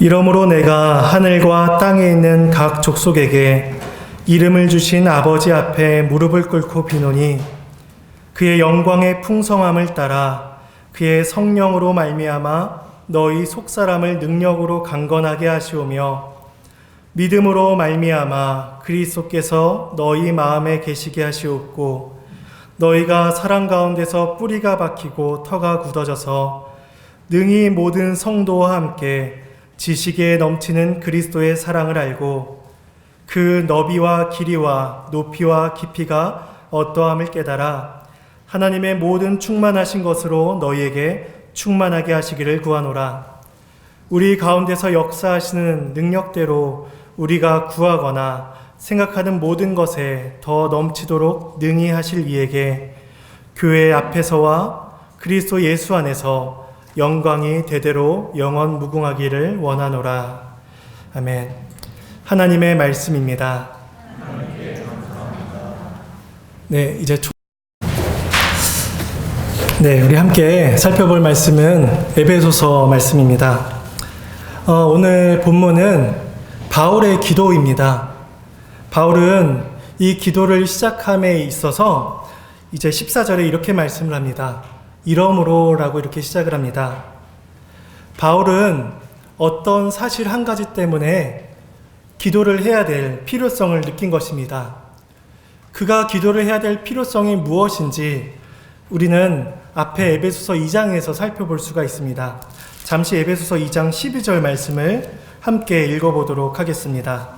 이러므로 내가 하늘과 땅에 있는 각 족속에게 이름을 주신 아버지 앞에 무릎을 꿇고 비노니 그의 영광의 풍성함을 따라 그의 성령으로 말미암아 너희 속사람을 능력으로 강건하게 하시오며 믿음으로 말미암아 그리스도께서 너희 마음에 계시게 하시옵고 너희가 사랑 가운데서 뿌리가 박히고 터가 굳어져서 능히 모든 성도와 함께 지식에 넘치는 그리스도의 사랑을 알고 그 너비와 길이와 높이와 깊이가 어떠함을 깨달아 하나님의 모든 충만하신 것으로 너희에게 충만하게 하시기를 구하노라. 우리 가운데서 역사하시는 능력대로 우리가 구하거나 생각하는 모든 것에 더 넘치도록 능히 하실 이에게 교회 앞에서와 그리스도 예수 안에서 영광이 대대로 영원 무궁하기를 원하노라. 아멘. 하나님의 말씀입니다. 네, 이제 우리 함께 살펴볼 말씀은 에베소서 말씀입니다. 오늘 본문은 바울의 기도입니다. 바울은 이 기도를 시작함에 있어서 이제 14절에 이렇게 말씀을 합니다. 이러므로 라고 이렇게 시작을 합니다. 바울은 어떤 사실 한 가지 때문에 기도를 해야 될 필요성을 느낀 것입니다. 그가 기도를 해야 될 필요성이 무엇인지 우리는 앞에 에베소서 2장에서 살펴볼 수가 있습니다. 잠시 에베소서 2장 12절 말씀을 함께 읽어보도록 하겠습니다.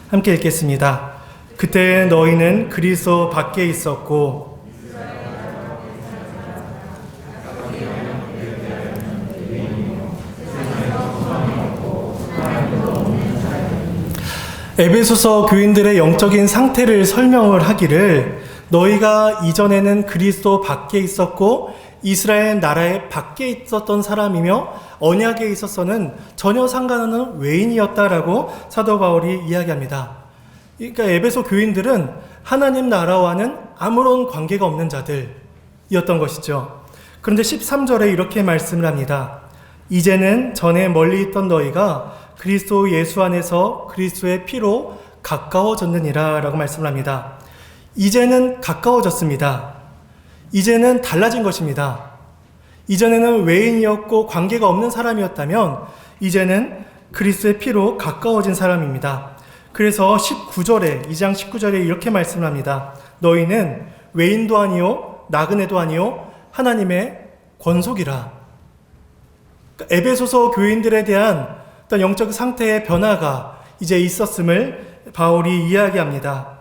함께 읽겠습니다. 그때 너희는 그리스도 밖에 있었고 에베소서 교인들의 영적인 상태를 설명을 하기를 너희가 이전에는 그리스도 밖에 있었고 이스라엘 나라의 밖에 있었던 사람이며 언약에 있어서는 전혀 상관없는 외인이었다라고 사도 바울이 이야기합니다. 그러니까 에베소 교인들은 하나님 나라와는 아무런 관계가 없는 자들이었던 것이죠. 그런데 13절에 이렇게 말씀을 합니다. 이제는 전에 멀리 있던 너희가 그리스도 예수 안에서 그리스도의 피로 가까워졌느니라 라고 말씀을 합니다. 이제는 가까워졌습니다. 이제는 달라진 것입니다. 이전에는 외인이었고 관계가 없는 사람이었다면 이제는 그리스도의 피로 가까워진 사람입니다. 그래서 19절에 2장 19절에 이렇게 말씀을 합니다. 너희는 외인도 아니요 나그네도 아니요 하나님의 권속이라. 그러니까 에베소서 교인들에 대한 어떤 영적 상태의 변화가 이제 있었음을 바울이 이야기합니다.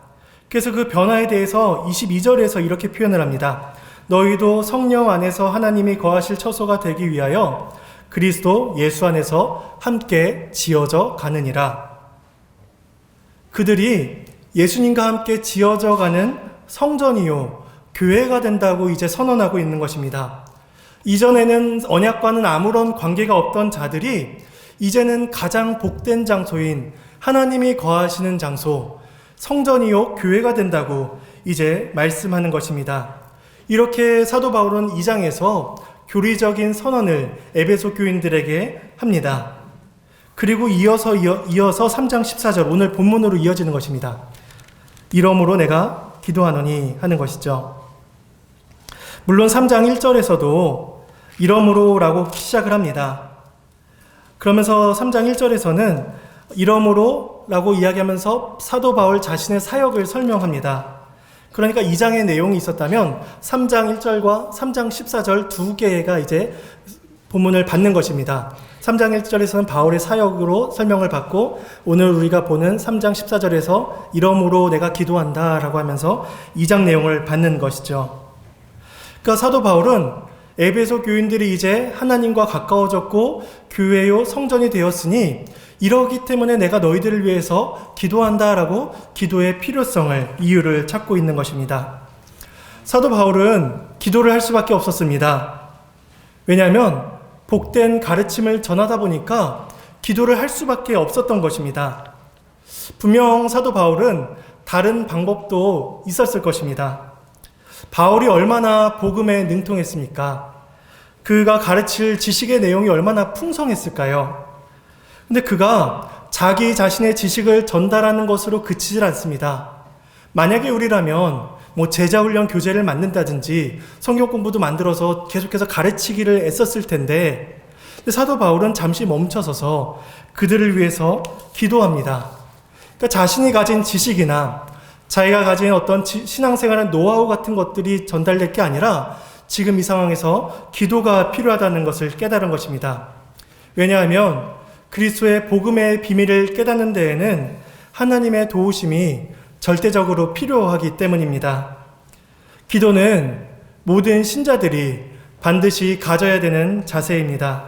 그래서 그 변화에 대해서 22절에서 이렇게 표현을 합니다. 너희도 성령 안에서 하나님이 거하실 처소가 되기 위하여 그리스도 예수 안에서 함께 지어져 가느니라. 그들이 예수님과 함께 지어져 가는 성전이요 교회가 된다고 이제 선언하고 있는 것입니다. 이전에는 언약과는 아무런 관계가 없던 자들이 이제는 가장 복된 장소인 하나님이 거하시는 장소 성전이요 교회가 된다고 이제 말씀하는 것입니다. 이렇게 사도 바울은 2장에서 교리적인 선언을 에베소 교인들에게 합니다. 그리고 이어서 3장 14절 오늘 본문으로 이어지는 것입니다. 이러므로 내가 기도하노니 하는 것이죠. 물론 3장 1절에서도 이러므로 라고 시작을 합니다. 그러면서 3장 1절에서는 이러므로 라고 이야기하면서 사도 바울 자신의 사역을 설명합니다. 그러니까 2장의 내용이 있었다면 3장 1절과 3장 14절 두 개가 이제 본문을 받는 것입니다. 3장 1절에서는 바울의 사역으로 설명을 받고 오늘 우리가 보는 3장 14절에서 이러므로 내가 기도한다 라고 하면서 2장 내용을 받는 것이죠. 그러니까 사도 바울은 에베소 교인들이 이제 하나님과 가까워졌고 교회요 성전이 되었으니 이러기 때문에 내가 너희들을 위해서 기도한다라고 기도의 필요성을 이유를 찾고 있는 것입니다. 사도 바울은 기도를 할 수밖에 없었습니다. 왜냐하면 복된 가르침을 전하다 보니까 기도를 할 수밖에 없었던 것입니다. 분명 사도 바울은 다른 방법도 있었을 것입니다. 바울이 얼마나 복음에 능통했습니까? 그가 가르칠 지식의 내용이 얼마나 풍성했을까요? 근데 그가 자기 자신의 지식을 전달하는 것으로 그치질 않습니다. 만약에 우리라면 제자훈련 교재를 만든다든지 성경 공부도 만들어서 계속해서 가르치기를 애썼을 텐데, 사도 바울은 잠시 멈춰서서 그들을 위해서 기도합니다. 그러니까 자신이 가진 지식이나 자기가 가진 어떤 신앙생활의 노하우 같은 것들이 전달될 게 아니라 지금 이 상황에서 기도가 필요하다는 것을 깨달은 것입니다. 왜냐하면 그리스도의 복음의 비밀을 깨닫는 데에는 하나님의 도우심이 절대적으로 필요하기 때문입니다. 기도는 모든 신자들이 반드시 가져야 되는 자세입니다.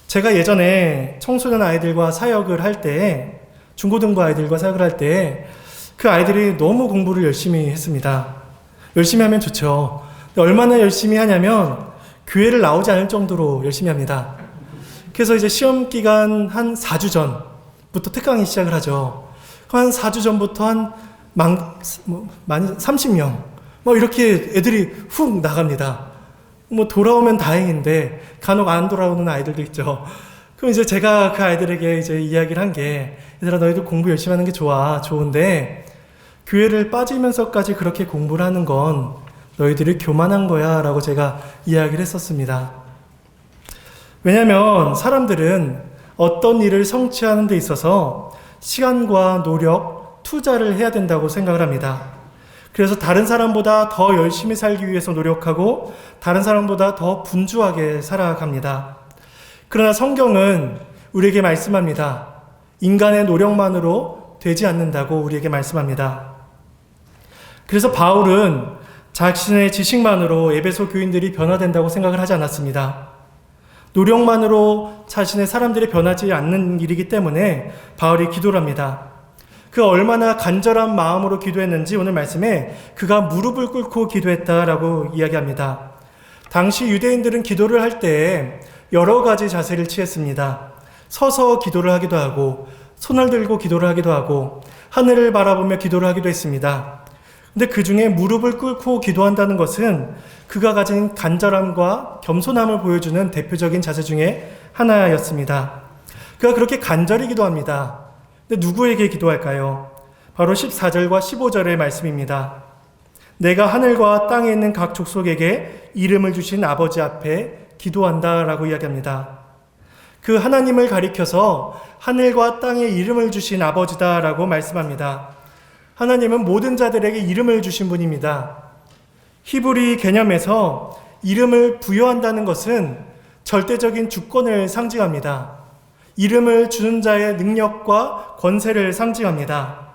제가 예전에 청소년 아이들과 사역을 할 때, 중고등부 아이들과 사역을 할 때 그 아이들이 너무 공부를 열심히 했습니다. 열심히 하면 좋죠. 얼마나 열심히 하냐면 교회를 나오지 않을 정도로 열심히 합니다. 그래서 이제 시험 기간 한 4주 전부터 특강이 시작을 하죠. 한 4주 전부터 많이 30명 이렇게 애들이 훅 나갑니다. 돌아오면 다행인데 간혹 안 돌아오는 아이들도 있죠. 그럼 이제 제가 그 아이들에게 이제 이야기를 한 게, 얘들아 너희들 공부 열심히 하는 게 좋은데 교회를 빠지면서까지 그렇게 공부를 하는 건 너희들이 교만한 거야 라고 제가 이야기를 했었습니다. 왜냐하면 사람들은 어떤 일을 성취하는 데 있어서 시간과 노력, 투자를 해야 된다고 생각을 합니다. 그래서 다른 사람보다 더 열심히 살기 위해서 노력하고 다른 사람보다 더 분주하게 살아갑니다. 그러나 성경은 우리에게 말씀합니다. 인간의 노력만으로 되지 않는다고 우리에게 말씀합니다. 그래서 바울은 자신의 지식만으로 에베소 교인들이 변화된다고 생각을 하지 않았습니다. 노력만으로 자신의 사람들이 변하지 않는 일이기 때문에 바울이 기도를 합니다. 그 얼마나 간절한 마음으로 기도했는지 오늘 말씀에 그가 무릎을 꿇고 기도했다라고 이야기합니다. 당시 유대인들은 기도를 할 때 여러 가지 자세를 취했습니다. 서서 기도를 하기도 하고 손을 들고 기도를 하기도 하고 하늘을 바라보며 기도를 하기도 했습니다. 근데 그 중에 무릎을 꿇고 기도한다는 것은 그가 가진 간절함과 겸손함을 보여주는 대표적인 자세 중에 하나였습니다. 그가 그렇게 간절히 기도합니다. 근데 누구에게 기도할까요? 바로 14절과 15절의 말씀입니다. 내가 하늘과 땅에 있는 각 족속에게 이름을 주신 아버지 앞에 기도한다 라고 이야기합니다. 그 하나님을 가리켜서 하늘과 땅에 이름을 주신 아버지다 라고 말씀합니다. 하나님은 모든 자들에게 이름을 주신 분입니다. 히브리 개념에서 이름을 부여한다는 것은 절대적인 주권을 상징합니다. 이름을 주는 자의 능력과 권세를 상징합니다.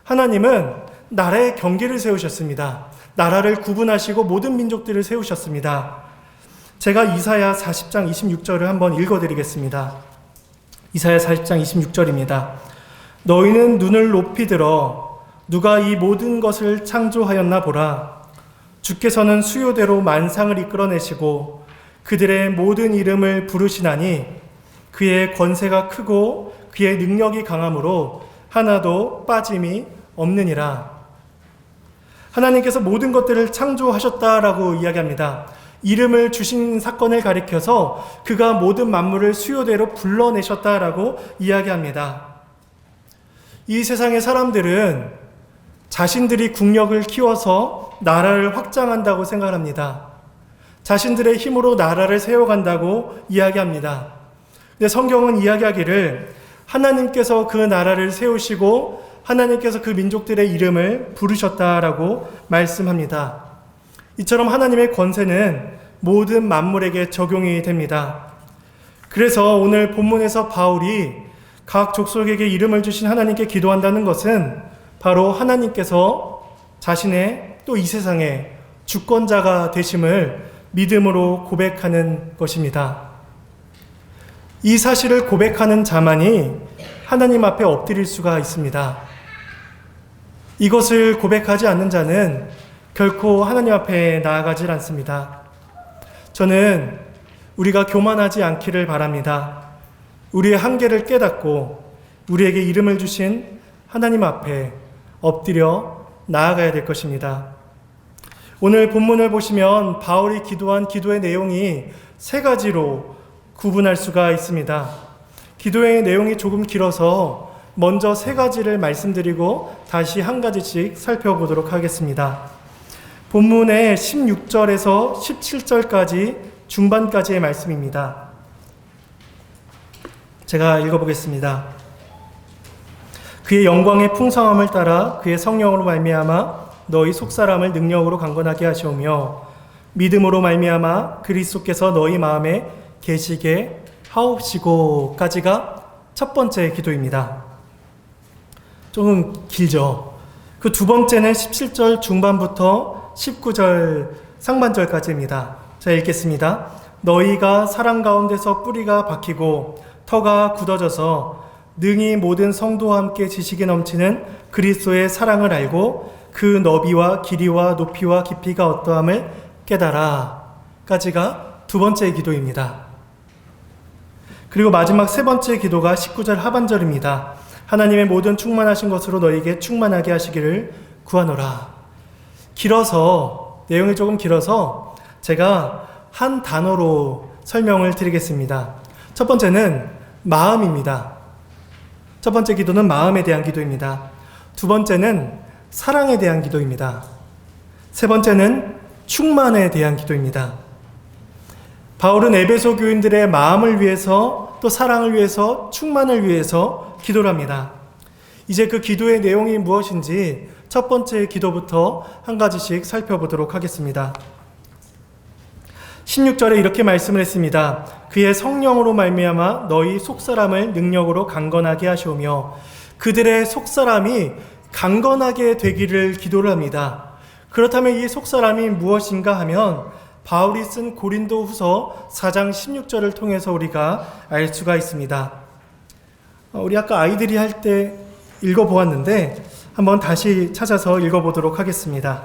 하나님은 나라의 경계를 세우셨습니다. 나라를 구분하시고 모든 민족들을 세우셨습니다. 제가 이사야 40장 26절을 한번 읽어드리겠습니다. 이사야 40장 26절입니다. 너희는 눈을 높이 들어 누가 이 모든 것을 창조하였나 보라. 주께서는 수요대로 만상을 이끌어내시고 그들의 모든 이름을 부르시나니 그의 권세가 크고 그의 능력이 강함으로 하나도 빠짐이 없느니라. 하나님께서 모든 것들을 창조하셨다라고 이야기합니다. 이름을 주신 사건을 가리켜서 그가 모든 만물을 수요대로 불러내셨다라고 이야기합니다. 이 세상의 사람들은 자신들이 국력을 키워서 나라를 확장한다고 생각합니다. 자신들의 힘으로 나라를 세워간다고 이야기합니다. 근데 성경은 이야기하기를 하나님께서 그 나라를 세우시고 하나님께서 그 민족들의 이름을 부르셨다라고 말씀합니다. 이처럼 하나님의 권세는 모든 만물에게 적용이 됩니다. 그래서 오늘 본문에서 바울이 각 족속에게 이름을 주신 하나님께 기도한다는 것은 바로 하나님께서 자신의 또 이 세상의 주권자가 되심을 믿음으로 고백하는 것입니다. 이 사실을 고백하는 자만이 하나님 앞에 엎드릴 수가 있습니다. 이것을 고백하지 않는 자는 결코 하나님 앞에 나아가질 않습니다. 저는 우리가 교만하지 않기를 바랍니다. 우리의 한계를 깨닫고 우리에게 이름을 주신 하나님 앞에 엎드려 나아가야 될 것입니다. 오늘 본문을 보시면 바울이 기도한 기도의 내용이 세 가지로 구분할 수가 있습니다. 기도의 내용이 조금 길어서 먼저 세 가지를 말씀드리고 다시 한 가지씩 살펴보도록 하겠습니다. 본문의 16절에서 17절까지 중반까지의 말씀입니다. 제가 읽어보겠습니다. 그의 영광의 풍성함을 따라 그의 성령으로 말미암아 너희 속사람을 능력으로 강건하게 하시오며 믿음으로 말미암아 그리스도께서 너희 마음에 계시게 하옵시고까지가 첫 번째 기도입니다. 조금 길죠. 그 두 번째는 17절 중반부터 19절 상반절까지입니다. 자, 읽겠습니다. 너희가 사랑 가운데서 뿌리가 박히고 터가 굳어져서 능히 모든 성도와 함께 지식이 넘치는 그리스도의 사랑을 알고 그 너비와 길이와 높이와 깊이가 어떠함을 깨달아 까지가 두 번째 기도입니다. 그리고 마지막 세 번째 기도가 19절 하반절입니다. 하나님의 모든 충만하신 것으로 너희에게 충만하게 하시기를 구하노라. 길어서, 내용이 조금 길어서 제가 한 단어로 설명을 드리겠습니다. 첫 번째는 마음입니다. 첫 번째 기도는 마음에 대한 기도입니다. 두 번째는 사랑에 대한 기도입니다. 세 번째는 충만에 대한 기도입니다. 바울은 에베소 교인들의 마음을 위해서 또 사랑을 위해서 충만을 위해서 기도를 합니다. 이제 그 기도의 내용이 무엇인지 첫 번째 기도부터 한 가지씩 살펴보도록 하겠습니다. 16절에 이렇게 말씀을 했습니다. 그의 성령으로 말미암아 너희 속사람을 능력으로 강건하게 하시오며 그들의 속사람이 강건하게 되기를 기도를 합니다. 그렇다면 이 속사람이 무엇인가 하면 바울이 쓴 고린도후서 4장 16절을 통해서 우리가 알 수가 있습니다. 우리 아까 아이들이 할 때 읽어보았는데 한번 다시 찾아서 읽어보도록 하겠습니다.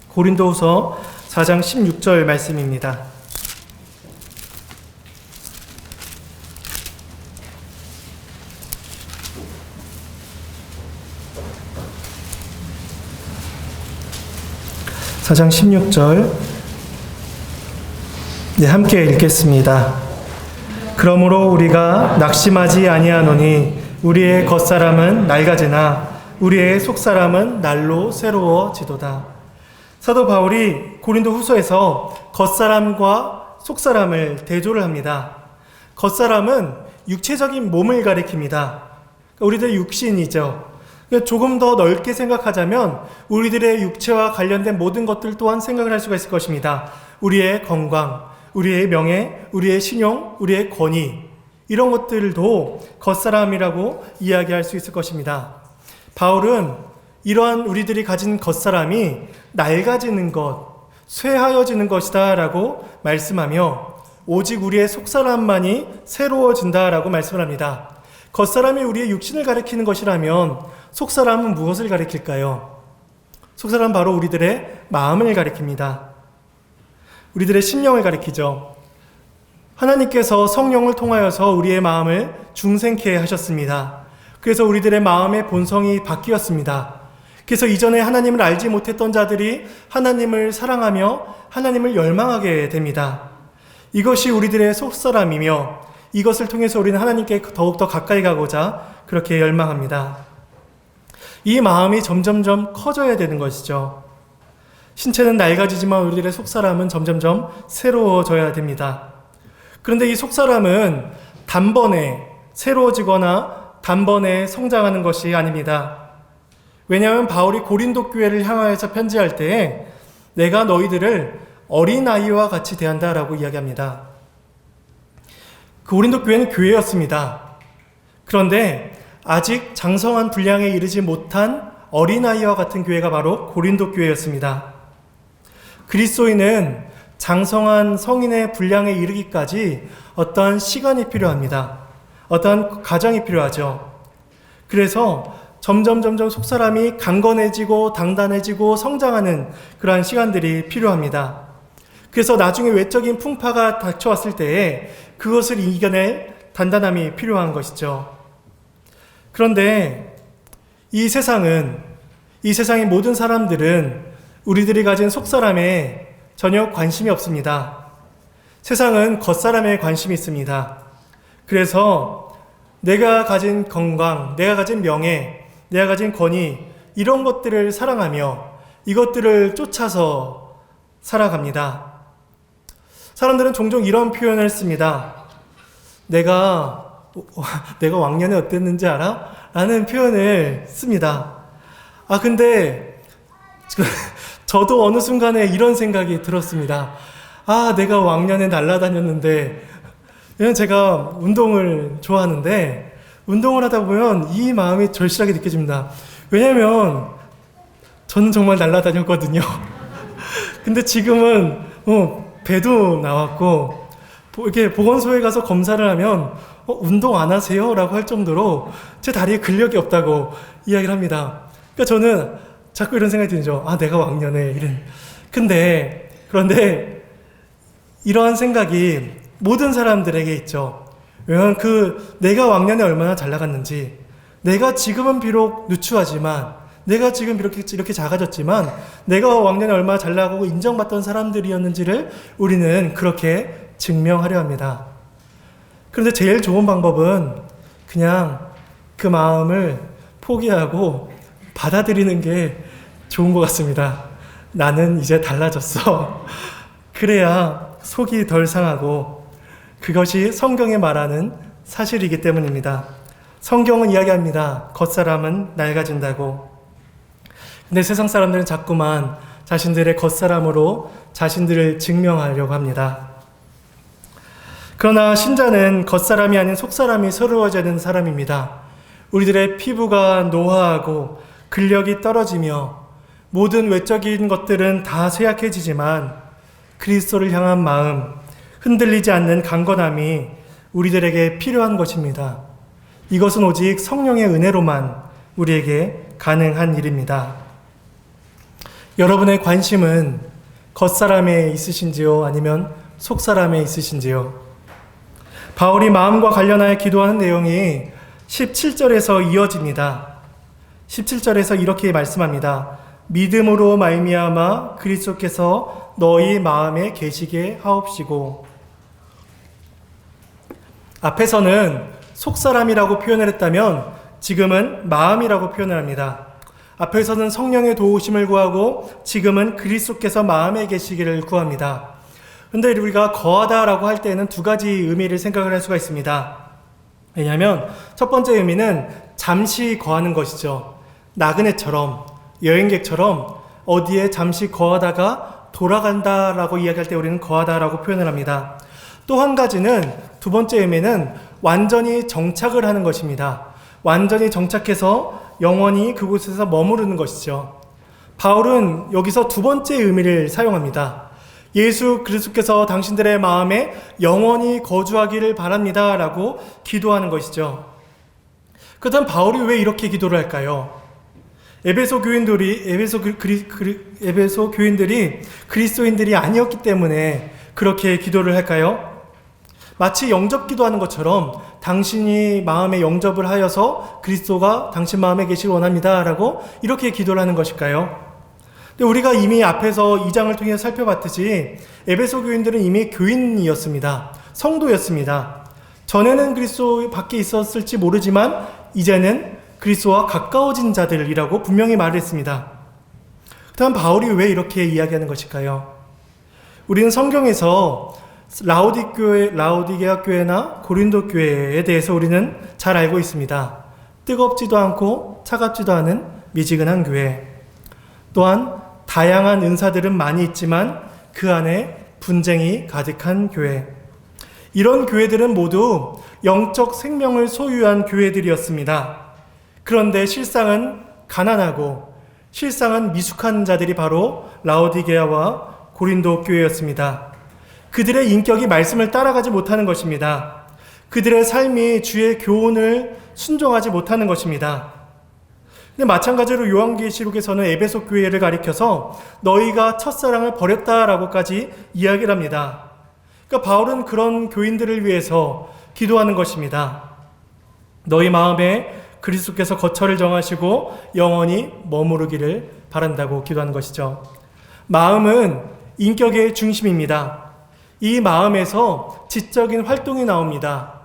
고린도후서 4장 16절 말씀입니다. (4장 16절) 네, 함께 읽겠습니다. 그러므로 우리가 낙심하지 아니하노니 우리의 겉사람은 낡아지나 우리의 속사람은 날로 새로워지도다. 사도 바울이 고린도 후서에서 겉사람과 속사람을 대조를 합니다. 겉사람은 육체적인 몸을 가리킵니다. 우리들 육신이죠. 조금 더 넓게 생각하자면 우리들의 육체와 관련된 모든 것들 또한 생각을 할 수가 있을 것입니다. 우리의 건강, 우리의 명예, 우리의 신용, 우리의 권위, 이런 것들도 겉사람이라고 이야기할 수 있을 것입니다. 바울은 이러한 우리들이 가진 겉사람이 낡아지는 것, 쇠하여지는 것이다 라고 말씀하며 오직 우리의 속사람만이 새로워진다 라고 말씀을 합니다. 겉사람이 우리의 육신을 가리키는 것이라면 속사람은 무엇을 가리킬까요? 속사람은 바로 우리들의 마음을 가리킵니다. 우리들의 심령을 가리키죠. 하나님께서 성령을 통하여서 우리의 마음을 중생케 하셨습니다. 그래서 우리들의 마음의 본성이 바뀌었습니다. 그래서 이전에 하나님을 알지 못했던 자들이 하나님을 사랑하며 하나님을 열망하게 됩니다. 이것이 우리들의 속사람이며 이것을 통해서 우리는 하나님께 더욱더 가까이 가고자 그렇게 열망합니다. 이 마음이 점점점 커져야 되는 것이죠. 신체는 낡아지지만 우리들의 속사람은 점점점 새로워져야 됩니다. 그런데 이 속사람은 단번에 새로워지거나 단번에 성장하는 것이 아닙니다. 왜냐하면 바울이 고린도 교회를 향하여서 편지할 때에 내가 너희들을 어린아이와 같이 대한다라고 이야기합니다. 그 고린도 교회는 교회였습니다. 그런데 아직 장성한 분량에 이르지 못한 어린아이와 같은 교회가 바로 고린도 교회였습니다. 그리스도인은 장성한 성인의 분량에 이르기까지 어떠한 시간이 필요합니다. 어떠한 과정이 필요하죠. 그래서 점점 속사람이 강건해지고 단단해지고 성장하는 그러한 시간들이 필요합니다. 그래서 나중에 외적인 풍파가 닥쳐왔을 때에 그것을 이겨낼 단단함이 필요한 것이죠. 그런데 이 세상의 모든 사람들은 우리들이 가진 속사람에 전혀 관심이 없습니다. 세상은 겉사람에 관심이 있습니다. 그래서 내가 가진 건강, 내가 가진 명예, 내가 가진 권위, 이런 것들을 사랑하며 이것들을 쫓아서 살아갑니다. 사람들은 종종 이런 표현을 씁니다. 내가 왕년에 어땠는지 알아? 라는 표현을 습니다. 근데 저도 어느 순간에 이런 생각이 들었습니다. 내가 왕년에 날아다녔는데, 왜냐면 제가 운동을 좋아하는데 운동을 하다 보면 이 마음이 절실하게 느껴집니다. 왜냐면 저는 정말 날아다녔거든요. 근데 지금은 배도 나왔고 이렇게 보건소에 가서 검사를 하면 운동 안 하세요? 라고 할 정도로 제 다리에 근력이 없다고 이야기를 합니다. 그러니까 저는 자꾸 이런 생각이 들죠. 내가 왕년에 이런. 그런데 이러한 생각이 모든 사람들에게 있죠. 왜냐하면 내가 왕년에 얼마나 잘 나갔는지, 내가 지금은 비록 누추하지만, 내가 지금 이렇게 작아졌지만, 내가 왕년에 얼마나 잘 나가고 인정받던 사람들이었는지를 우리는 그렇게 증명하려 합니다. 그런데 제일 좋은 방법은 그냥 그 마음을 포기하고 받아들이는 게 좋은 것 같습니다. 나는 이제 달라졌어. 그래야 속이 덜 상하고 그것이 성경에 말하는 사실이기 때문입니다. 성경은 이야기합니다. 겉사람은 낡아진다고. 근데 세상 사람들은 자꾸만 자신들의 겉사람으로 자신들을 증명하려고 합니다. 그러나 신자는 겉사람이 아닌 속사람이 새로워져야 되는 사람입니다. 우리들의 피부가 노화하고 근력이 떨어지며 모든 외적인 것들은 다 쇠약해지지만 그리스도를 향한 마음, 흔들리지 않는 강건함이 우리들에게 필요한 것입니다. 이것은 오직 성령의 은혜로만 우리에게 가능한 일입니다. 여러분의 관심은 겉사람에 있으신지요? 아니면 속사람에 있으신지요? 바울이 마음과 관련하여 기도하는 내용이 17절에서 이어집니다. 17절에서 이렇게 말씀합니다. 믿음으로 말미암아 그리스도께서 너희 마음에 계시게 하옵시고. 앞에서는 속사람이라고 표현을 했다면 지금은 마음이라고 표현을 합니다. 앞에서는 성령의 도우심을 구하고 지금은 그리스도께서 마음에 계시기를 구합니다. 그런데 우리가 거하다라고 할 때는 두 가지 의미를 생각을 할 수가 있습니다. 왜냐하면 첫 번째 의미는 잠시 거하는 것이죠. 나그네처럼, 여행객처럼 어디에 잠시 거하다가 돌아간다라고 이야기할 때 우리는 거하다라고 표현을 합니다. 또 한 가지는, 두 번째 의미는 완전히 정착을 하는 것입니다. 완전히 정착해서 영원히 그곳에서 머무르는 것이죠. 바울은 여기서 두 번째 의미를 사용합니다. 예수 그리스도께서 당신들의 마음에 영원히 거주하기를 바랍니다 라고 기도하는 것이죠. 그렇다면 바울이 왜 이렇게 기도를 할까요? 에베소 교인들이 그리스도인들이 아니었기 때문에 그렇게 기도를 할까요? 마치 영접 기도하는 것처럼 당신이 마음에 영접을 하여서 그리스도가 당신 마음에 계시길 원합니다 라고 이렇게 기도를 하는 것일까요? 근데 우리가 이미 앞에서 2장을 통해서 살펴봤듯이 에베소 교인들은 이미 교인이었습니다. 성도였습니다. 전에는 그리스도 밖에 있었을지 모르지만 이제는 그리스도와 가까워진 자들이라고 분명히 말했습니다. 그다음 바울이 왜 이렇게 이야기하는 것일까요? 우리는 성경에서 라오디게아 교회나 고린도 교회에 대해서 우리는 잘 알고 있습니다. 뜨겁지도 않고 차갑지도 않은 미지근한 교회. 또한 다양한 은사들은 많이 있지만 그 안에 분쟁이 가득한 교회. 이런 교회들은 모두 영적 생명을 소유한 교회들이었습니다. 그런데 실상은 가난하고 실상은 미숙한 자들이 바로 라오디게아와 고린도 교회였습니다. 그들의 인격이 말씀을 따라가지 못하는 것입니다. 그들의 삶이 주의 교훈을 순종하지 못하는 것입니다. 근데 마찬가지로 요한계시록에서는 에베소 교회를 가리켜서 너희가 첫사랑을 버렸다라고까지 이야기를 합니다. 그러니까 바울은 그런 교인들을 위해서 기도하는 것입니다. 너희 마음에 그리스도께서 거처를 정하시고 영원히 머무르기를 바란다고 기도하는 것이죠. 마음은 인격의 중심입니다. 이 마음에서 지적인 활동이 나옵니다.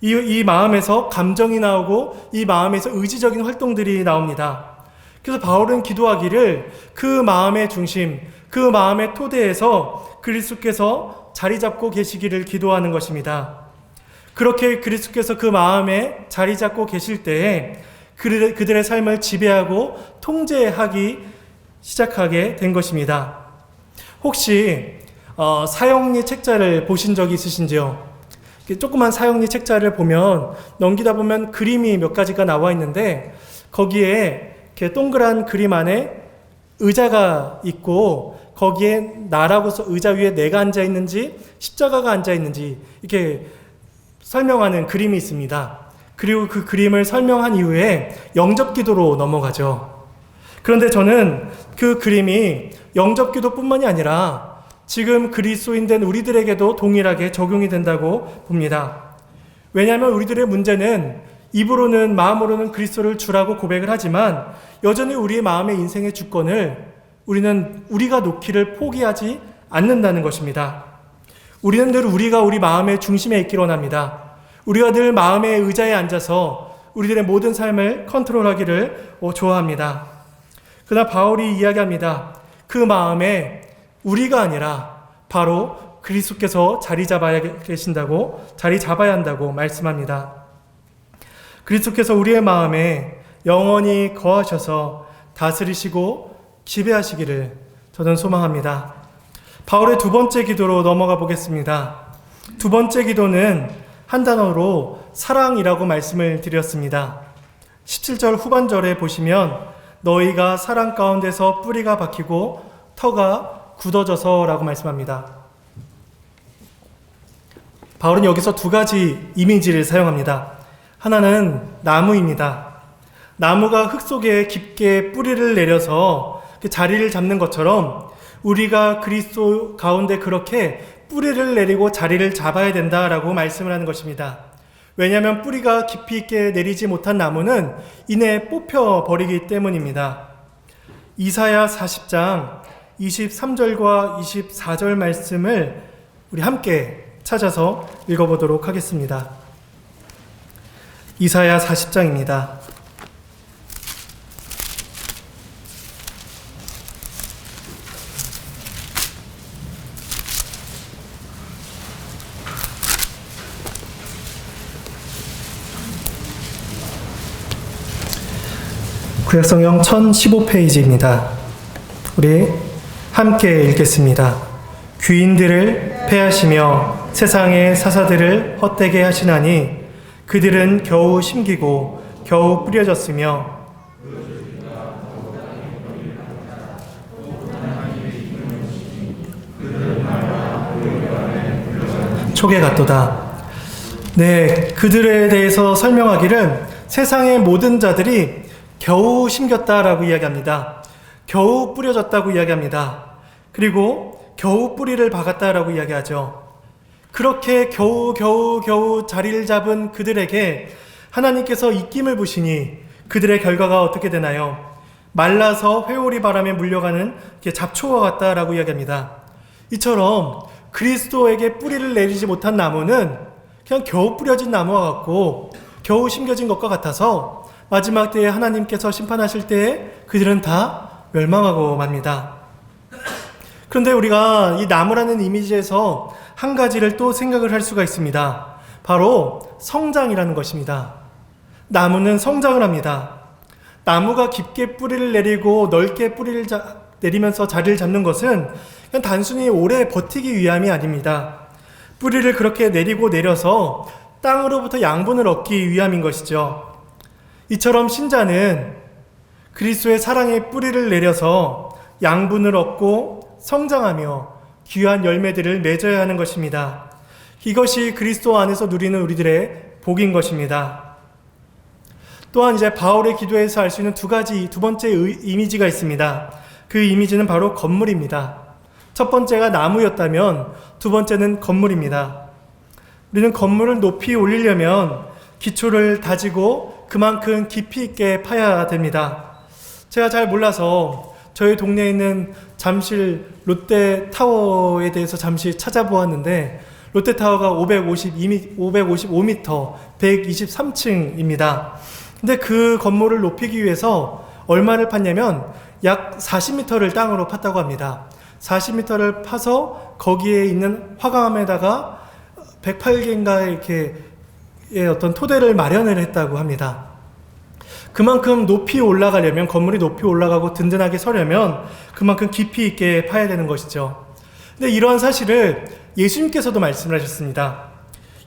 이 마음에서 감정이 나오고 이 마음에서 의지적인 활동들이 나옵니다. 그래서 바울은 기도하기를 그 마음의 중심, 그 마음의 토대에서 그리스도께서 자리 잡고 계시기를 기도하는 것입니다. 그렇게 그리스도께서 그 마음에 자리 잡고 계실 때에 그들의 삶을 지배하고 통제하기 시작하게 된 것입니다. 혹시 사형리 책자를 보신 적이 있으신지요? 조그만 사형리 책자를 보면 넘기다 보면 그림이 몇 가지가 나와 있는데 거기에 이렇게 동그란 그림 안에 의자가 있고 거기에 나라고 써 의자 위에 내가 앉아 있는지 십자가가 앉아 있는지 이렇게 설명하는 그림이 있습니다. 그리고 그 그림을 설명한 이후에 영접기도로 넘어가죠. 그런데 저는 그 그림이 영접기도뿐만이 아니라 지금 그리스도인 된 우리들에게도 동일하게 적용이 된다고 봅니다. 왜냐하면 우리들의 문제는 입으로는 마음으로는 그리스도를 주라고 고백을 하지만 여전히 우리의 마음의 인생의 주권을 우리가 놓기를 포기하지 않는다는 것입니다. 우리는 늘 우리가 우리 마음의 중심에 있기를 원합니다. 우리가 늘 마음의 의자에 앉아서 우리들의 모든 삶을 컨트롤하기를 좋아합니다. 그러나 바울이 이야기합니다. 그 마음에 우리가 아니라 바로 그리스도께서 자리 잡아야 한다고 말씀합니다. 그리스도께서 우리의 마음에 영원히 거하셔서 다스리시고 지배하시기를 저는 소망합니다. 바울의 두 번째 기도로 넘어가 보겠습니다. 두 번째 기도는 한 단어로 사랑이라고 말씀을 드렸습니다. 17절 후반절에 보시면 너희가 사랑 가운데서 뿌리가 박히고 터가 굳어져서 라고 말씀합니다. 바울은 여기서 두 가지 이미지를 사용합니다. 하나는 나무입니다. 나무가 흙 속에 깊게 뿌리를 내려서 그 자리를 잡는 것처럼 우리가 그리스도 가운데 그렇게 뿌리를 내리고 자리를 잡아야 된다라고 말씀을 하는 것입니다. 왜냐하면 뿌리가 깊이 있게 내리지 못한 나무는 이내 뽑혀버리기 때문입니다. 이사야 40장 23절과 24절 말씀을 우리 함께 찾아서 읽어보도록 하겠습니다. 이사야 40장입니다. 구약성경 1015페이지입니다. 우리 함께 읽겠습니다. 귀인들을 패하시며 세상의 사사들을 헛되게 하시나니 그들은 겨우 심기고 겨우 뿌려졌으며 촉에 같도다. 네, 그들에 대해서 설명하기를 세상의 모든 자들이 겨우 심겼다라고 이야기합니다. 겨우 뿌려졌다고 이야기합니다. 그리고 겨우 뿌리를 박았다라고 이야기하죠. 그렇게 겨우 자리를 잡은 그들에게 하나님께서 입김을 부시니 그들의 결과가 어떻게 되나요? 말라서 회오리 바람에 물려가는 잡초와 같다라고 이야기합니다. 이처럼 그리스도에게 뿌리를 내리지 못한 나무는 그냥 겨우 뿌려진 나무와 같고 겨우 심겨진 것과 같아서 마지막 때에 하나님께서 심판하실 때에 그들은 다 멸망하고 맙니다. 그런데 우리가 이 나무라는 이미지에서 한 가지를 또 생각을 할 수가 있습니다. 바로 성장이라는 것입니다. 나무는 성장을 합니다. 나무가 깊게 뿌리를 내리고 넓게 뿌리를 내리면서 자리를 잡는 것은 그냥 단순히 오래 버티기 위함이 아닙니다. 뿌리를 그렇게 내리고 내려서 땅으로부터 양분을 얻기 위함인 것이죠. 이처럼 신자는 그리스도의 사랑의 뿌리를 내려서 양분을 얻고 성장하며 귀한 열매들을 맺어야 하는 것입니다. 이것이 그리스도 안에서 누리는 우리들의 복인 것입니다. 또한 이제 바울의 기도에서 알 수 있는 두 번째 이미지가 있습니다. 그 이미지는 바로 건물입니다. 첫 번째가 나무였다면 두 번째는 건물입니다. 우리는 건물을 높이 올리려면 기초를 다지고 그만큼 깊이 있게 파야 됩니다. 제가 잘 몰라서 저희 동네에 있는 잠실 롯데타워에 대해서 잠시 찾아보았는데 롯데타워가 555m, 123층입니다. 근데 그 건물을 높이기 위해서 얼마를 팠냐면 약 40m를 땅으로 팠다고 합니다. 40m를 파서 거기에 있는 화강암에다가 108개인가 이렇게 어떤 토대를 마련을 했다고 합니다. 그만큼 높이 올라가려면, 건물이 높이 올라가고 든든하게 서려면 그만큼 깊이 있게 파야 되는 것이죠. 근데 이러한 사실을 예수님께서도 말씀을 하셨습니다.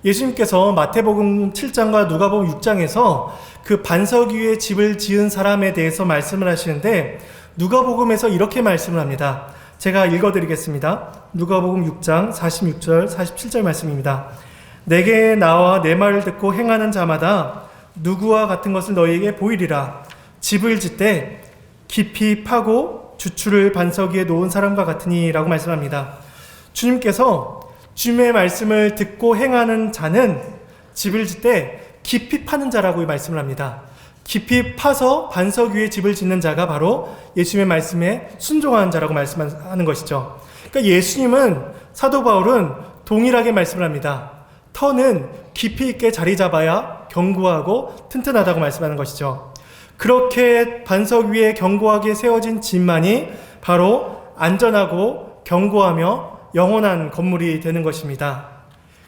예수님께서 마태복음 7장과 누가복음 6장에서 그 반석 위에 집을 지은 사람에 대해서 말씀을 하시는데 누가복음에서 이렇게 말씀을 합니다. 제가 읽어드리겠습니다. 누가복음 6장 46절 47절 말씀입니다. 내게 나와 내 말을 듣고 행하는 자마다 누구와 같은 것을 너희에게 보이리라. 집을 짓되 깊이 파고 주추를 반석 위에 놓은 사람과 같으니 라고 말씀합니다. 주님께서 주님의 말씀을 듣고 행하는 자는 집을 짓되 깊이 파는 자라고 말씀을 합니다. 깊이 파서 반석 위에 집을 짓는 자가 바로 예수님의 말씀에 순종하는 자라고 말씀하는 것이죠. 그러니까 예수님은, 사도 바울은 동일하게 말씀을 합니다. 터는 깊이 있게 자리 잡아야 견고하고 튼튼하다고 말씀하는 것이죠. 그렇게 반석 위에 견고하게 세워진 집만이 바로 안전하고 견고하며 영원한 건물이 되는 것입니다.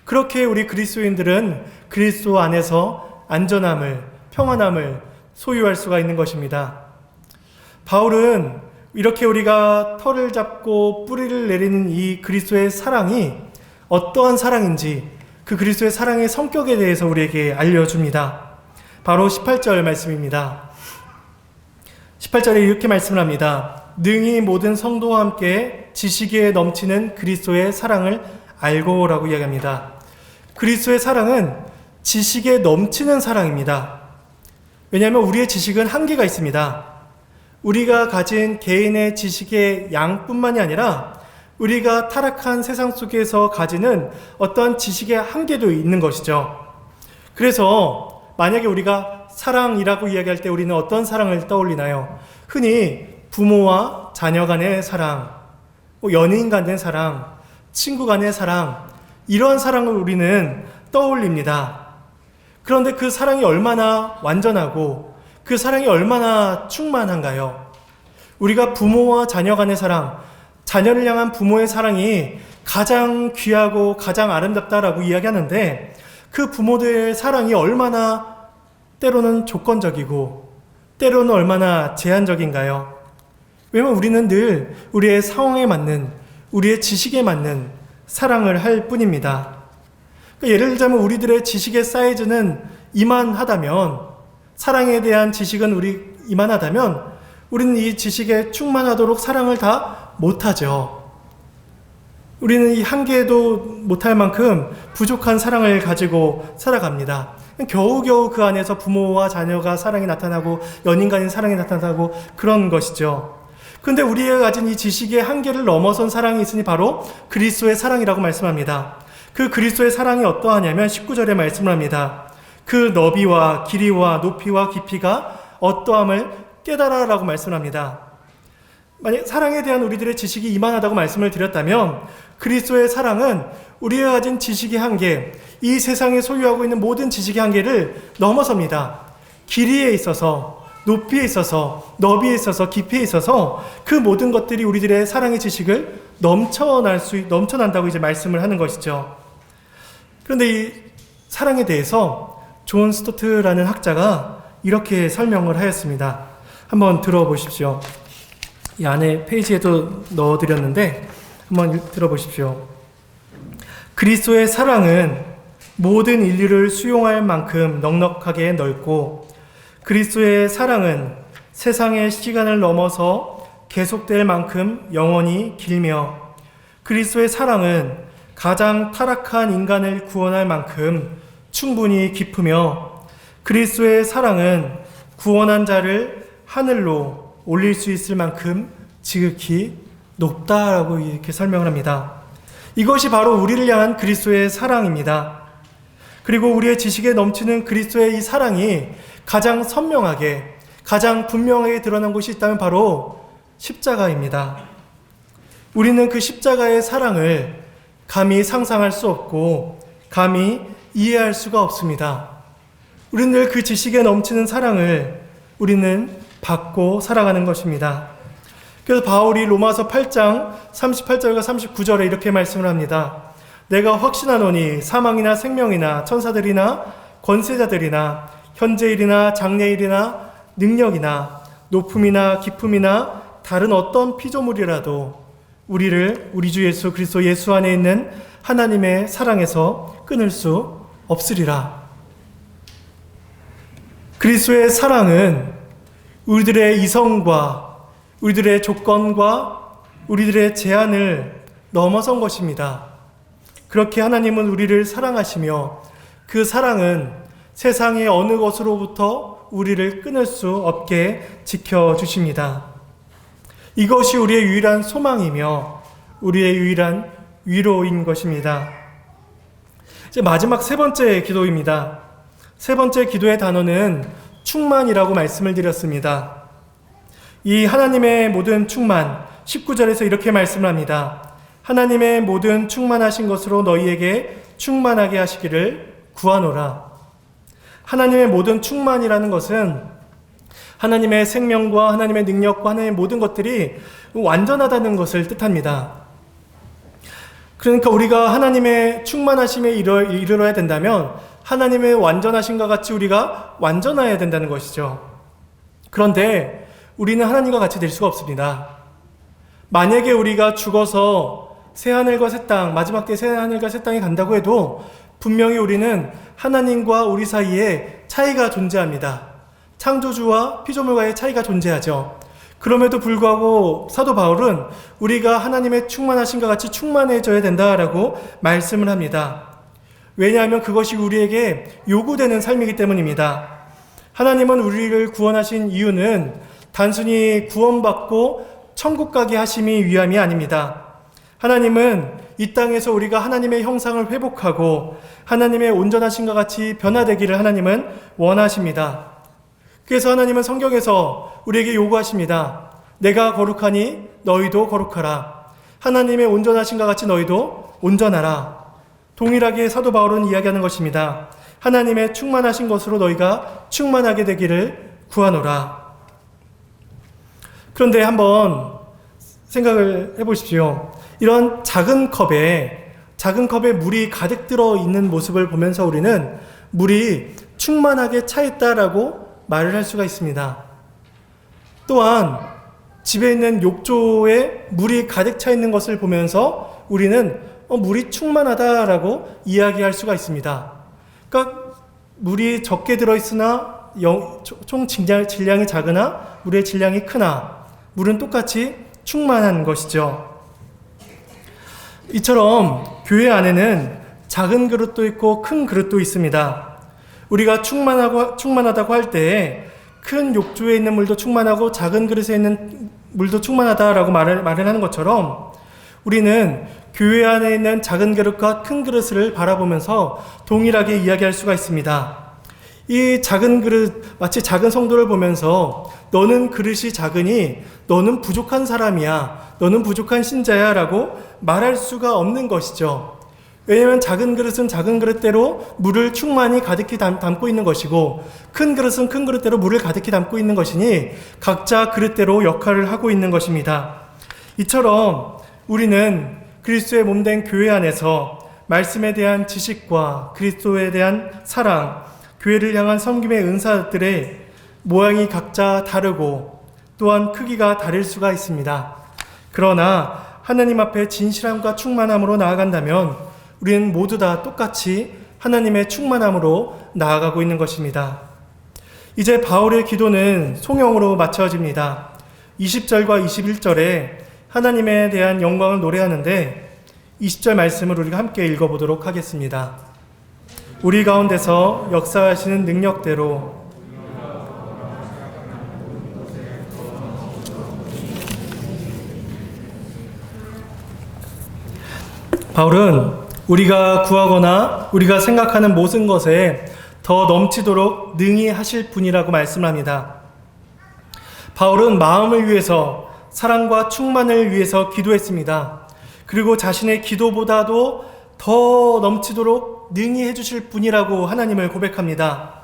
그렇게 우리 그리스도인들은 그리스도 안에서 안전함을, 평안함을 소유할 수가 있는 것입니다. 바울은 이렇게 우리가 터를 잡고 뿌리를 내리는 이 그리스도의 사랑이 어떠한 사랑인지, 그 그리스도의 사랑의 성격에 대해서 우리에게 알려줍니다. 바로 18절 말씀입니다. 18절에 이렇게 말씀을 합니다. 능히 모든 성도와 함께 지식에 넘치는 그리스도의 사랑을 알고 라고 이야기합니다. 그리스도의 사랑은 지식에 넘치는 사랑입니다. 왜냐하면 우리의 지식은 한계가 있습니다. 우리가 가진 개인의 지식의 양뿐만이 아니라 우리가 타락한 세상 속에서 가지는 어떤 지식의 한계도 있는 것이죠. 그래서 만약에 우리가 사랑이라고 이야기할 때 우리는 어떤 사랑을 떠올리나요? 흔히 부모와 자녀 간의 사랑, 연인 간의 사랑, 친구 간의 사랑, 이러한 사랑을 우리는 떠올립니다. 그런데 그 사랑이 얼마나 완전하고 그 사랑이 얼마나 충만한가요? 우리가 부모와 자녀 간의 사랑, 자녀를 향한 부모의 사랑이 가장 귀하고 가장 아름답다라고 이야기하는데 그 부모들의 사랑이 얼마나 때로는 조건적이고 때로는 얼마나 제한적인가요? 왜냐하면 우리는 늘 우리의 상황에 맞는, 우리의 지식에 맞는 사랑을 할 뿐입니다. 그러니까 예를 들자면 우리들의 지식의 사이즈는 이만하다면, 사랑에 대한 지식은 이만하다면 우리는 이 지식에 충만하도록 사랑을 다 못하죠. 우리는 이 한계도 못할 만큼 부족한 사랑을 가지고 살아갑니다. 겨우겨우 그 안에서 부모와 자녀가 사랑이 나타나고 연인 간의 사랑이 나타나고 그런 것이죠. 그런데 우리가 가진 이 지식의 한계를 넘어선 사랑이 있으니 바로 그리스도의 사랑이라고 말씀합니다. 그 그리스도의 사랑이 어떠하냐면 19절에 말씀을 합니다. 그 너비와 길이와 높이와 깊이가 어떠함을 깨달아라고 말씀합니다. 만약 사랑에 대한 우리들의 지식이 이만하다고 말씀을 드렸다면 그리스도의 사랑은 우리가 가진 지식의 한계, 이 세상에 소유하고 있는 모든 지식의 한계를 넘어섭니다. 길이에 있어서, 높이에 있어서, 너비에 있어서, 깊이에 있어서 그 모든 것들이 우리들의 사랑의 지식을 넘쳐난다고 이제 말씀을 하는 것이죠. 그런데 이 사랑에 대해서 존 스토트라는 학자가 이렇게 설명을 하였습니다. 한번 들어보십시오. 이 안에 페이지에도 넣어드렸는데 한번 들어보십시오. 그리스도의 사랑은 모든 인류를 수용할 만큼 넉넉하게 넓고 그리스도의 사랑은 세상의 시간을 넘어서 계속될 만큼 영원히 길며 그리스도의 사랑은 가장 타락한 인간을 구원할 만큼 충분히 깊으며 그리스도의 사랑은 구원한 자를 하늘로 올릴 수 있을 만큼 지극히 높다라고 이렇게 설명을 합니다. 이것이 바로 우리를 향한 그리스도의 사랑입니다. 그리고 우리의 지식에 넘치는 그리스도의 이 사랑이 가장 선명하게, 가장 분명하게 드러난 곳이 있다면 바로 십자가입니다. 우리는 그 십자가의 사랑을 감히 상상할 수 없고 감히 이해할 수가 없습니다. 우리는 늘 그 지식에 넘치는 사랑을 우리는 받고 살아가는 것입니다. 그래서 바울이 로마서 8장 38절과 39절에 이렇게 말씀을 합니다. 내가 확신하노니 사망이나 생명이나 천사들이나 권세자들이나 현재일이나 장래일이나 능력이나 높음이나 깊음이나 다른 어떤 피조물이라도 우리를 우리 주 예수 그리스도 예수 안에 있는 하나님의 사랑에서 끊을 수 없으리라. 그리스도의 사랑은 우리들의 이성과 우리들의 조건과 우리들의 제한을 넘어선 것입니다. 그렇게 하나님은 우리를 사랑하시며 그 사랑은 세상의 어느 것으로부터 우리를 끊을 수 없게 지켜주십니다. 이것이 우리의 유일한 소망이며 우리의 유일한 위로인 것입니다. 이제 마지막 세 번째 기도입니다. 세 번째 기도의 단어는 충만이라고 말씀을 드렸습니다. 이 하나님의 모든 충만, 19절에서 이렇게 말씀을 합니다. 하나님의 모든 충만하신 것으로 너희에게 충만하게 하시기를 구하노라. 하나님의 모든 충만이라는 것은 하나님의 생명과 하나님의 능력과 하나님의 모든 것들이 완전하다는 것을 뜻합니다. 그러니까 우리가 하나님의 충만하심에 이르러야 된다면 하나님의 완전하심과 같이 우리가 완전해야 된다는 것이죠. 그런데 우리는 하나님과 같이 될 수가 없습니다. 만약에 우리가 죽어서 새하늘과 새 땅, 마지막 때 새하늘과 새 땅에 간다고 해도 분명히 우리는 하나님과 우리 사이에 차이가 존재합니다. 창조주와 피조물과의 차이가 존재하죠. 그럼에도 불구하고 사도 바울은 우리가 하나님의 충만하심과 같이 충만해져야 된다라고 말씀을 합니다. 왜냐하면 그것이 우리에게 요구되는 삶이기 때문입니다. 하나님은 우리를 구원하신 이유는 단순히 구원받고 천국 가게 하심이 위함이 아닙니다. 하나님은 이 땅에서 우리가 하나님의 형상을 회복하고 하나님의 온전하심과 같이 변화되기를 하나님은 원하십니다. 그래서 하나님은 성경에서 우리에게 요구하십니다. 내가 거룩하니 너희도 거룩하라. 하나님의 온전하심과 같이 너희도 온전하라. 동일하게 사도 바울은 이야기하는 것입니다. 하나님의 충만하신 것으로 너희가 충만하게 되기를 구하노라. 그런데 한번 생각을 해보십시오. 이런 작은 컵에 물이 가득 들어 있는 모습을 보면서 우리는 물이 충만하게 차 있다라고 말을 할 수가 있습니다. 또한 집에 있는 욕조에 물이 가득 차 있는 것을 보면서 우리는 물이 충만하다라고 이야기할 수가 있습니다. 그러니까 물이 적게 들어있으나 총 질량이 작으나 물의 질량이 크나 물은 똑같이 충만한 것이죠. 이처럼 교회 안에는 작은 그릇도 있고 큰 그릇도 있습니다. 우리가 충만하다고 할 때 큰 욕조에 있는 물도 충만하고 작은 그릇에 있는 물도 충만하다라고 말을 하는 것처럼 우리는 교회 안에 있는 작은 그릇과 큰 그릇을 바라보면서 동일하게 이야기할 수가 있습니다. 이 작은 그릇, 마치 작은 성도를 보면서 너는 그릇이 작으니 너는 부족한 사람이야, 너는 부족한 신자야 라고 말할 수가 없는 것이죠. 왜냐하면 작은 그릇은 작은 그릇대로 물을 충만히 가득히 담고 있는 것이고 큰 그릇은 큰 그릇대로 물을 가득히 담고 있는 것이니 각자 그릇대로 역할을 하고 있는 것입니다. 이처럼 우리는 그리스도의 몸된 교회 안에서 말씀에 대한 지식과 그리스도에 대한 사랑, 교회를 향한 섬김의 은사들의 모양이 각자 다르고 또한 크기가 다를 수가 있습니다. 그러나 하나님 앞에 진실함과 충만함으로 나아간다면 우리는 모두 다 똑같이 하나님의 충만함으로 나아가고 있는 것입니다. 이제 바울의 기도는 송영으로 마쳐집니다. 20절과 21절에 하나님에 대한 영광을 노래하는데 20절 말씀을 우리가 함께 읽어보도록 하겠습니다. 우리 가운데서 역사하시는 능력대로 바울은 우리가 구하거나 우리가 생각하는 모든 것에 더 넘치도록 능히 하실 분이라고 말씀합니다. 바울은 마음을 위해서 사랑과 충만을 위해서 기도했습니다. 그리고 자신의 기도보다도 더 넘치도록 능히 해주실 분이라고 하나님을 고백합니다.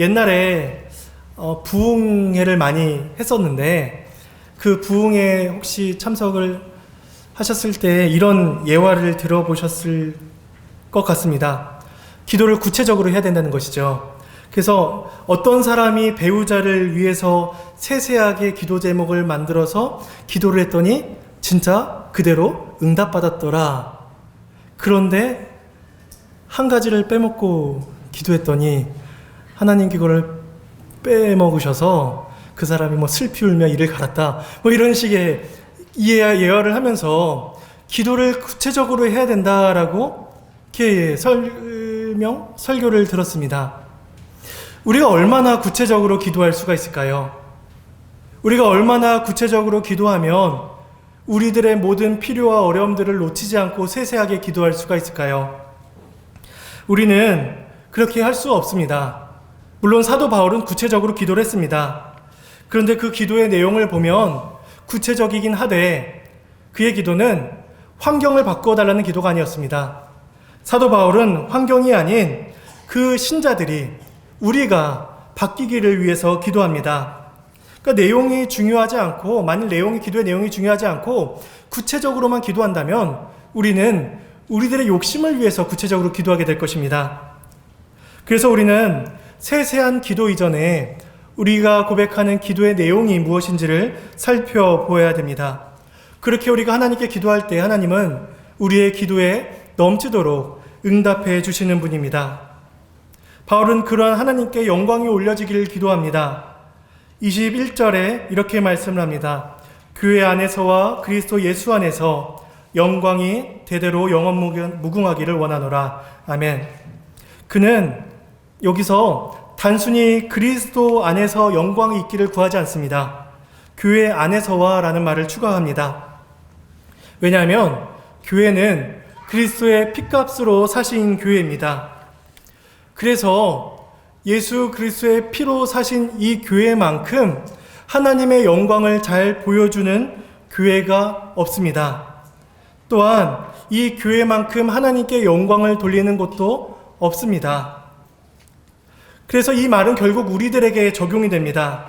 옛날에 부흥회를 많이 했었는데 그 부흥회 혹시 참석을 하셨을 때 이런 예화를 들어보셨을 것 같습니다. 기도를 구체적으로 해야 된다는 것이죠. 그래서 어떤 사람이 배우자를 위해서 세세하게 기도 제목을 만들어서 기도를 했더니 진짜 그대로 응답받았더라. 그런데 한 가지를 빼먹고 기도했더니 하나님 그거를 빼먹으셔서 그 사람이 슬피 울며 이를 갈았다. 이런 식의 예화를 하면서 기도를 구체적으로 해야 된다라고 이렇게 설교를 들었습니다. 우리가 얼마나 구체적으로 기도할 수가 있을까요? 우리가 얼마나 구체적으로 기도하면 우리들의 모든 필요와 어려움들을 놓치지 않고 세세하게 기도할 수가 있을까요? 우리는 그렇게 할 수 없습니다. 물론 사도 바울은 구체적으로 기도를 했습니다. 그런데 그 기도의 내용을 보면 구체적이긴 하되 그의 기도는 환경을 바꿔달라는 기도가 아니었습니다. 사도 바울은 환경이 아닌 그 신자들이 우리가 바뀌기를 위해서 기도합니다. 그러니까 내용이 중요하지 않고 만일 기도의 내용이 중요하지 않고 구체적으로만 기도한다면 우리는 우리들의 욕심을 위해서 구체적으로 기도하게 될 것입니다. 그래서 우리는 세세한 기도 이전에 우리가 고백하는 기도의 내용이 무엇인지를 살펴보아야 됩니다. 그렇게 우리가 하나님께 기도할 때 하나님은 우리의 기도에 넘치도록 응답해 주시는 분입니다. 바울은 그러한 하나님께 영광이 올려지기를 기도합니다. 21절에 이렇게 말씀을 합니다. 교회 안에서와 그리스도 예수 안에서 영광이 대대로 영원 무궁하기를 원하노라. 아멘. 그는 여기서 단순히 그리스도 안에서 영광이 있기를 구하지 않습니다. 교회 안에서와 라는 말을 추가합니다. 왜냐하면 교회는 그리스도의 핏값으로 사신 교회입니다. 그래서 예수 그리스도의 피로 사신 이 교회만큼 하나님의 영광을 잘 보여주는 교회가 없습니다. 또한 이 교회만큼 하나님께 영광을 돌리는 곳도 없습니다. 그래서 이 말은 결국 우리들에게 적용이 됩니다.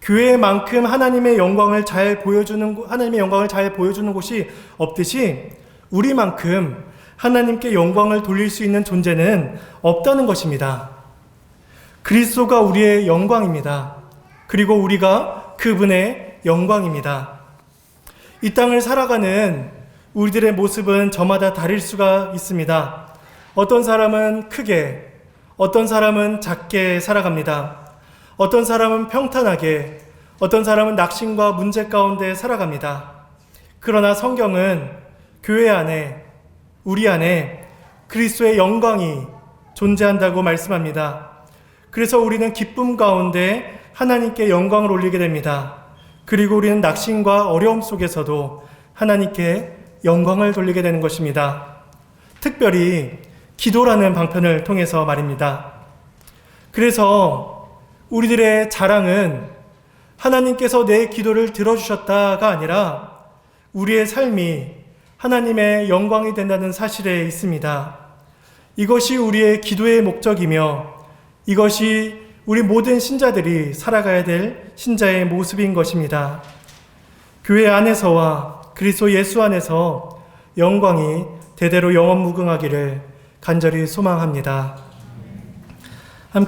교회만큼 하나님의 영광을 잘 보여주는 곳이 없듯이 우리만큼 하나님께 영광을 돌릴 수 있는 존재는 없다는 것입니다. 그리스도가 우리의 영광입니다. 그리고 우리가 그분의 영광입니다. 이 땅을 살아가는 우리들의 모습은 저마다 다를 수가 있습니다. 어떤 사람은 크게, 어떤 사람은 작게 살아갑니다. 어떤 사람은 평탄하게, 어떤 사람은 낙심과 문제 가운데 살아갑니다. 그러나 성경은 교회 안에, 우리 안에 그리스도의 영광이 존재한다고 말씀합니다. 그래서 우리는 기쁨 가운데 하나님께 영광을 올리게 됩니다. 그리고 우리는 낙심과 어려움 속에서도 하나님께 영광을 돌리게 되는 것입니다. 특별히 기도라는 방편을 통해서 말입니다. 그래서 우리들의 자랑은 하나님께서 내 기도를 들어주셨다가 아니라 우리의 삶이 하나님의 영광이 된다는 사실에 있습니다. 이것이 우리의 기도의 목적이며 이것이 우리 모든 신자들이 살아가야 될 신자의 모습인 것입니다. 교회 안에서와 그리스도 예수 안에서 영광이 대대로 영원무궁하기를 간절히 소망합니다.